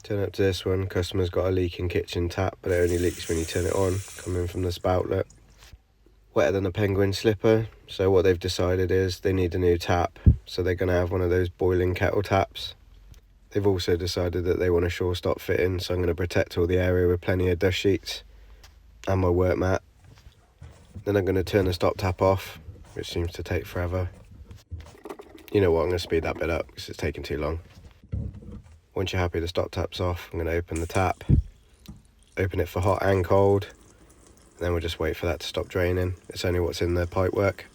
Turn up to this one. Customer's got a leaking kitchen tap, but it only leaks when you turn it on, coming from the spout. Look, wetter than a penguin slipper. So what they've decided is they need a new tap, so they're going to have one of those boiling kettle taps. They've also decided that they want a shore stop fitting, so I'm going to protect all the area with plenty of dust sheets and my work mat. Then I'm going to turn the stop tap off, which seems to take forever. You know what, I'm going to speed that bit up because it's taking too long. Once you're happy the stop tap's off, I'm going to open the tap, open it for hot and cold, and then we'll just wait for that to stop draining. It's only what's in the pipe work.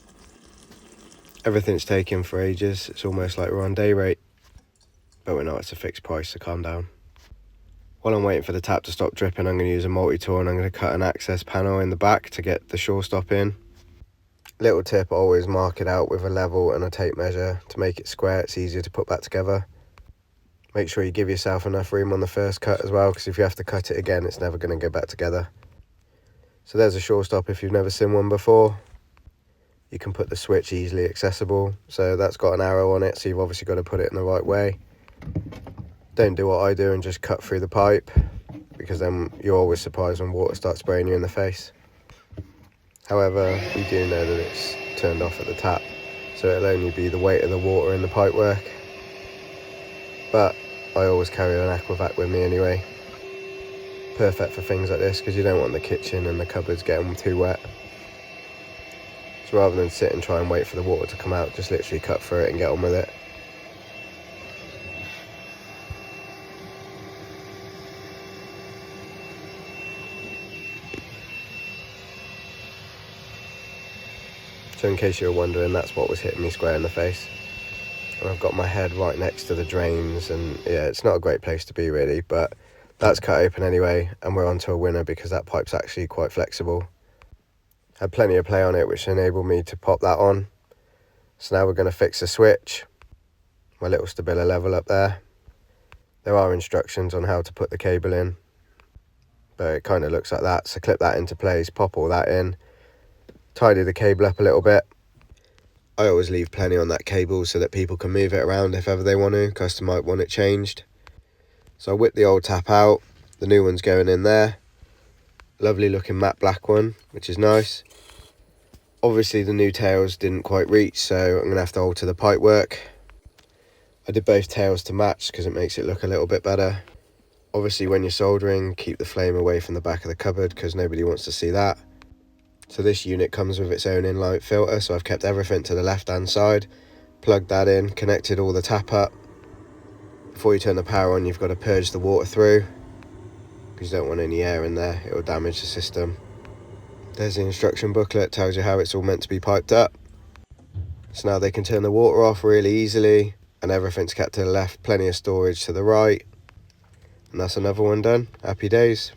Everything's taking for ages. It's almost like we're on day rate, but we're not. It's a fixed price, so calm down. While I'm waiting for the tap to stop dripping, I'm going to use a multi-tool and I'm going to cut an access panel in the back to get the shore stop in. Little tip, always mark it out with a level and a tape measure to make it square. It's easier to put back together. Make sure you give yourself enough room on the first cut as well, because if you have to cut it again, it's never going to go back together. So there's a shore stop if you've never seen one before. You can put the switch easily accessible. So that's got an arrow on it, so you've obviously got to put it in the right way. Don't do what I do and just cut through the pipe, because then you're always surprised when water starts spraying you in the face. However, we do know that it's turned off at the tap, so it'll only be the weight of the water in the pipe work. But I always carry an aquavac with me anyway. Perfect for things like this, because you don't want the kitchen and the cupboards getting too wet. So rather than sit and try and wait for the water to come out, just literally cut through it and get on with it. So in case you were wondering, that's what was hitting me square in the face. And I've got my head right next to the drains, and yeah, it's not a great place to be really, but that's cut open anyway, and we're on to a winner because that pipe's actually quite flexible. Had plenty of play on it, which enabled me to pop that on. So now we're going to fix the switch, my little stabila level up there. There are instructions on how to put the cable in, but it kind of looks like that. So clip that into place, pop all that in, tidy the cable up a little bit. I always leave plenty on that cable so that people can move it around if ever they want to. Customer might want it changed. So I whip the old tap out, the new one's going in there. Lovely looking matte black one, which is nice. Obviously the new tails didn't quite reach, so I'm going to have to alter the pipe work. I did both tails to match because it makes it look a little bit better. Obviously when you're soldering, keep the flame away from the back of the cupboard because nobody wants to see that. So this unit comes with its own inline filter, so I've kept everything to the left hand side, plugged that in, connected all the tap up. Before you turn the power on, you've got to purge the water through, because you don't want any air in there, it will damage the system. There's the instruction booklet, tells you how it's all meant to be piped up. So now they can turn the water off really easily, and everything's kept to the left, plenty of storage to the right. And that's another one done. Happy days.